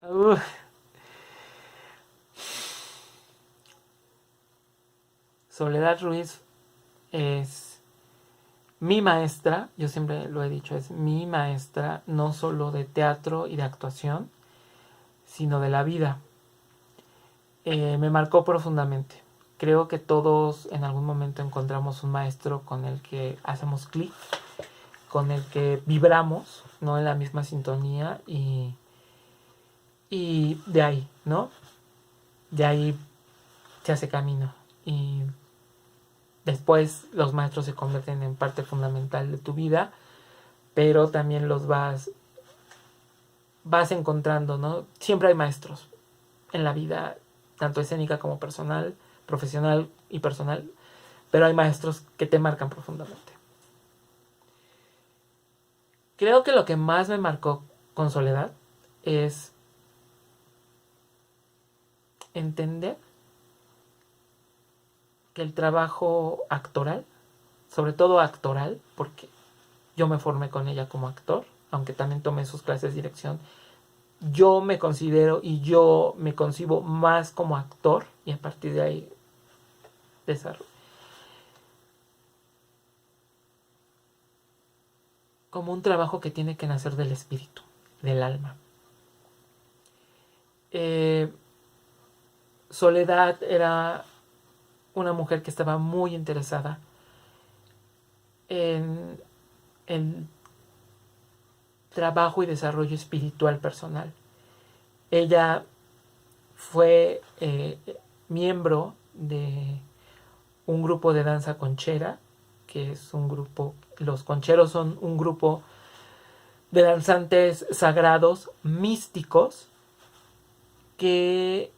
Uh, Soledad Ruiz es mi maestra, yo siempre lo he dicho, es mi maestra, no solo de teatro y de actuación, sino de la vida. Me marcó profundamente. Creo que todos en algún momento encontramos un maestro con el que hacemos clic, con el que vibramos, ¿no? En la misma sintonía y de ahí, ¿no? De ahí se hace camino. Y después los maestros se convierten en parte fundamental de tu vida, pero también los vas encontrando, ¿no? Siempre hay maestros en la vida, tanto escénica como personal, profesional y personal, pero hay maestros que te marcan profundamente. Creo que lo que más me marcó con Soledad es entender que el trabajo actoral, sobre todo actoral, porque yo me formé con ella como actor, aunque también tomé sus clases de dirección, yo me considero y yo me concibo más como actor y a partir de ahí desarrollo. Como un trabajo que tiene que nacer del espíritu, del alma. Eh, Soledad era una mujer que estaba muy interesada en el trabajo y desarrollo espiritual personal. Ella fue miembro de un grupo de danza conchera, que es un grupo, los concheros son un grupo de danzantes sagrados místicos que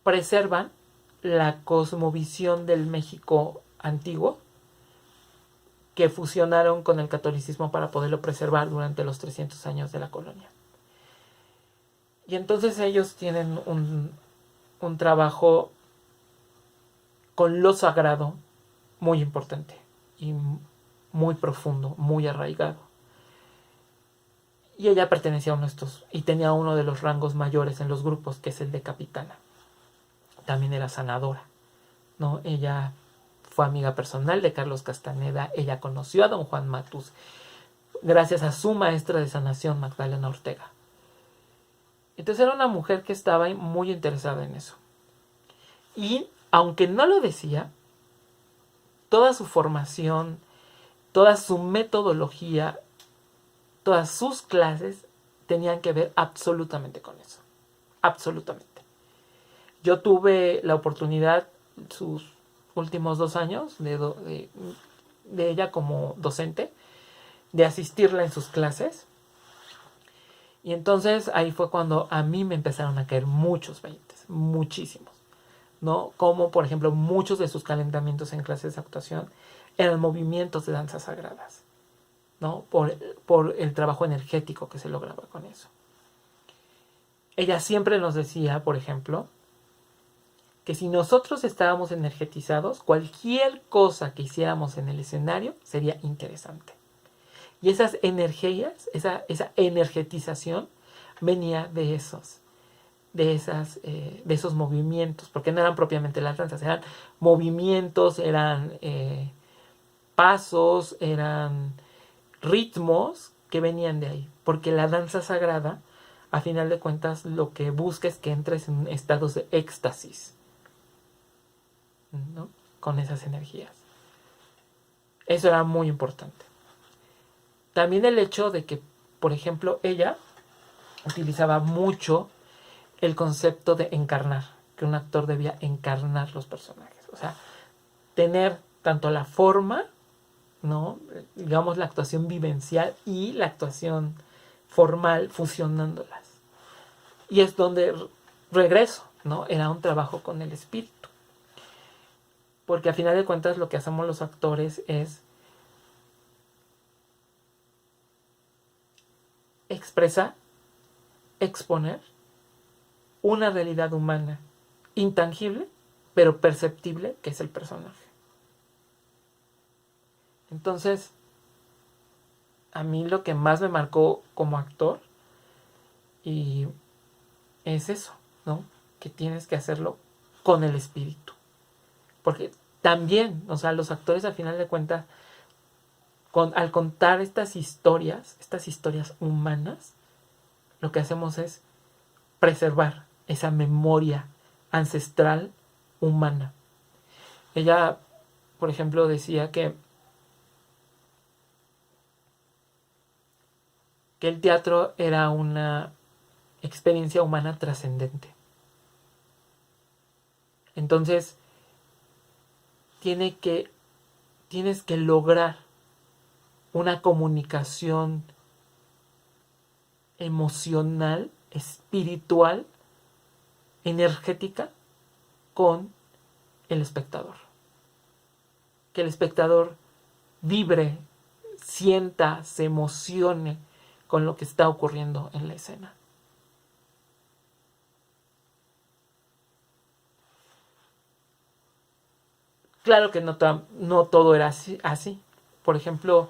preservan la cosmovisión del México antiguo que fusionaron con el catolicismo para poderlo preservar durante los 300 años de la colonia. Y entonces ellos tienen un trabajo con lo sagrado muy importante y muy profundo, muy arraigado. Y ella pertenecía a uno de estos y tenía uno de los rangos mayores en los grupos, que es el de capitana. También era sanadora, ¿no? Ella fue amiga personal de Carlos Castaneda, ella conoció a don Juan Matus gracias a su maestra de sanación, Magdalena Ortega. Entonces era una mujer que estaba muy interesada en eso. Y aunque no lo decía, toda su formación, toda su metodología, todas sus clases tenían que ver absolutamente con eso. Absolutamente. Yo tuve la oportunidad, sus últimos 2 años, de ella como docente, de asistirla en sus clases. Y entonces ahí fue cuando a mí me empezaron a caer muchos veintes, muchísimos, ¿no? Como por ejemplo muchos de sus calentamientos en clases de actuación eran movimientos de danzas sagradas, ¿no? Por el trabajo energético que se lograba con eso. Ella siempre nos decía, por ejemplo, que si nosotros estábamos energetizados, cualquier cosa que hiciéramos en el escenario sería interesante. Y esas energías, esa energetización venía de esos movimientos, porque no eran propiamente las danzas, eran movimientos, eran pasos, eran ritmos que venían de ahí. Porque la danza sagrada, a final de cuentas, lo que busca es que entres en estados de éxtasis, ¿no? Con esas energías. Eso era muy importante. También el hecho de que, por ejemplo, ella utilizaba mucho el concepto de encarnar, que un actor debía encarnar los personajes. O sea, tener tanto la forma, ¿no? Digamos la actuación vivencial y la actuación formal fusionándolas. Y es donde regreso, ¿no? Era un trabajo con el espíritu. Porque a final de cuentas lo que hacemos los actores es expresar, exponer una realidad humana intangible, pero perceptible, que es el personaje. Entonces, a mí lo que más me marcó como actor Y es eso, ¿no? Que tienes que hacerlo con el espíritu. Porque también, o sea, los actores al final de cuentas, al contar estas historias humanas, lo que hacemos es preservar esa memoria ancestral humana. Ella, por ejemplo, decía que el teatro era una experiencia humana trascendente. Entonces, tienes que lograr una comunicación emocional, espiritual, energética con el espectador. Que el espectador vibre, sienta, se emocione con lo que está ocurriendo en la escena. Claro que no todo era así. Por ejemplo,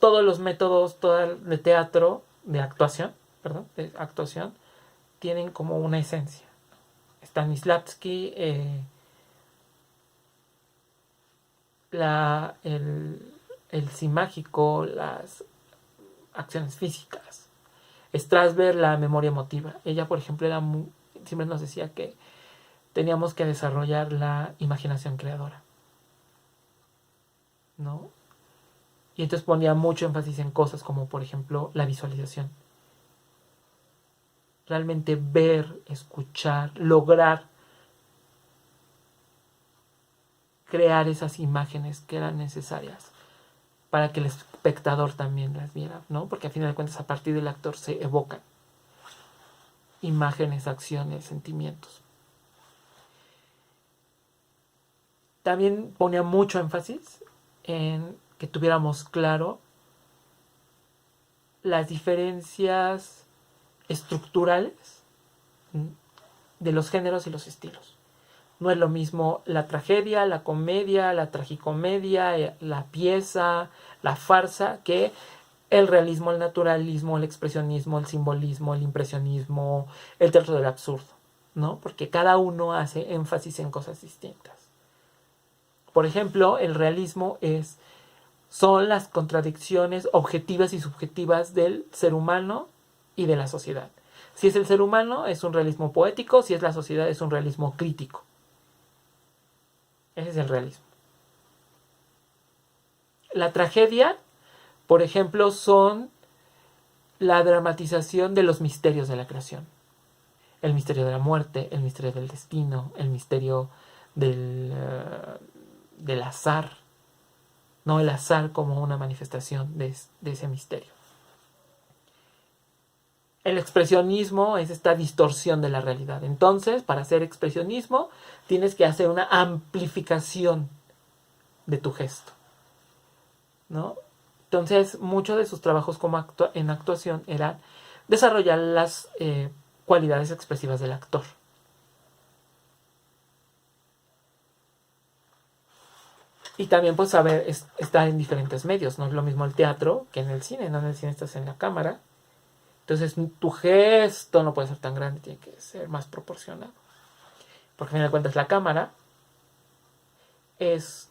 todos los métodos de teatro, de actuación, tienen como una esencia. Stanislavski, el sí mágico, las acciones físicas. Strasberg, la memoria emotiva. Ella, por ejemplo, siempre nos decía que teníamos que desarrollar la imaginación creadora, ¿no? Y entonces ponía mucho énfasis en cosas como, por ejemplo, la visualización. Realmente ver, escuchar, lograr crear esas imágenes que eran necesarias para que el espectador también las viera, ¿no? Porque a final de cuentas a partir del actor se evocan imágenes, acciones, sentimientos. También ponía mucho énfasis en que tuviéramos claro las diferencias estructurales de los géneros y los estilos. No es lo mismo la tragedia, la comedia, la tragicomedia, la pieza, la farsa, que el realismo, el naturalismo, el expresionismo, el simbolismo, el impresionismo, el teatro del absurdo, ¿no? Porque cada uno hace énfasis en cosas distintas. Por ejemplo, el realismo son las contradicciones objetivas y subjetivas del ser humano y de la sociedad. Si es el ser humano, es un realismo poético, si es la sociedad, es un realismo crítico. Ese es el realismo. La tragedia, por ejemplo, son la dramatización de los misterios de la creación. El misterio de la muerte, el misterio del destino, el misterio del azar. No el azar como una manifestación de ese misterio. El expresionismo es esta distorsión de la realidad. Entonces, para hacer expresionismo, tienes que hacer una amplificación de tu gesto, ¿no? Entonces, muchos de sus trabajos en actuación eran desarrollar las cualidades expresivas del actor. Y también pues saber estar en diferentes medios. No es lo mismo el teatro que en el cine. No, en el cine estás en la cámara. Entonces tu gesto no puede ser tan grande, tiene que ser más proporcionado. Porque al final de cuentas la cámara es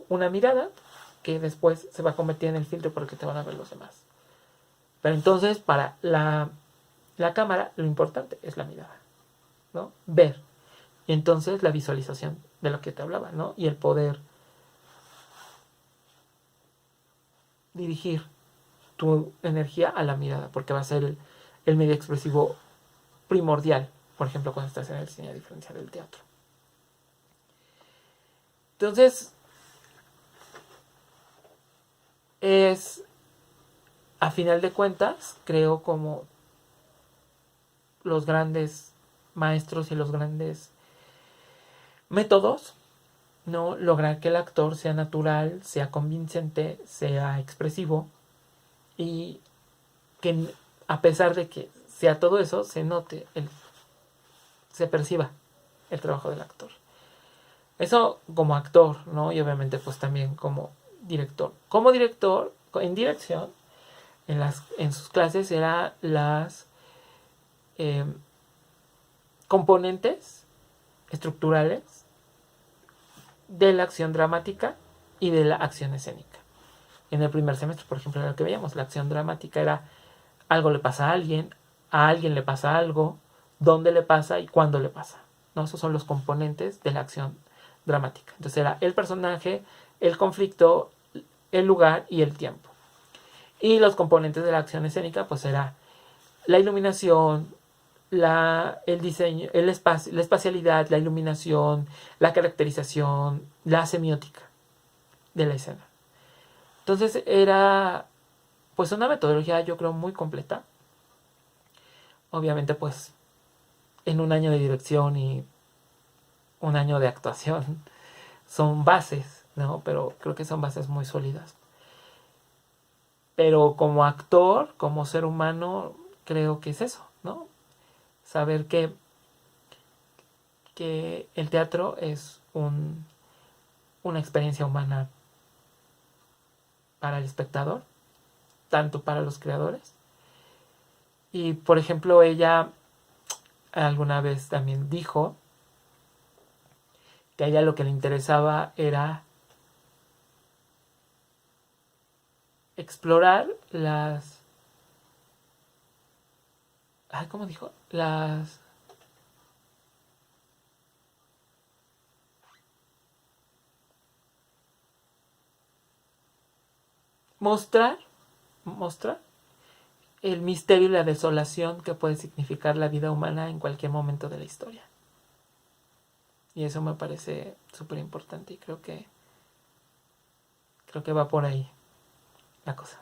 una mirada que después se va a convertir en el filtro por el que te van a ver los demás. Pero entonces para la cámara lo importante es la mirada, ¿no? Ver. Y entonces la visualización de lo que te hablaba, ¿no? Y el poder dirigir tu energía a la mirada, porque va a ser el medio expresivo primordial, por ejemplo, cuando estás en el cine, a diferencia del teatro. Entonces, a final de cuentas, creo como los grandes maestros y los grandes métodos, ¿no? Lograr que el actor sea natural, sea convincente, sea expresivo y que a pesar de que sea todo eso, se note, se perciba el trabajo del actor. Eso como actor, ¿no? Y obviamente pues también como director. Como director, en dirección, en sus clases era las componentes estructurales de la acción dramática y de la acción escénica. En el primer semestre, por ejemplo, era lo que veíamos, la acción dramática era algo le pasa a alguien le pasa algo, dónde le pasa y cuándo le pasa, ¿no? Esos son los componentes de la acción dramática. Entonces era el personaje, el conflicto, el lugar y el tiempo. Y los componentes de la acción escénica, pues era la iluminación, el diseño, el espacio, la espacialidad, la iluminación, la caracterización, la semiótica de la escena. Entonces era pues una metodología, yo creo, muy completa. Obviamente pues en un año de dirección y un año de actuación son bases, ¿no? Pero creo que son bases muy sólidas. Pero como actor, como ser humano, creo que es eso, ¿no? Saber que el teatro es una experiencia humana para el espectador, tanto para los creadores. Y por ejemplo, ella alguna vez también dijo que a ella lo que le interesaba era explorar ¿cómo dijo? Mostrar el misterio y la desolación que puede significar la vida humana en cualquier momento de la historia. Y eso me parece súper importante y creo que va por ahí la cosa.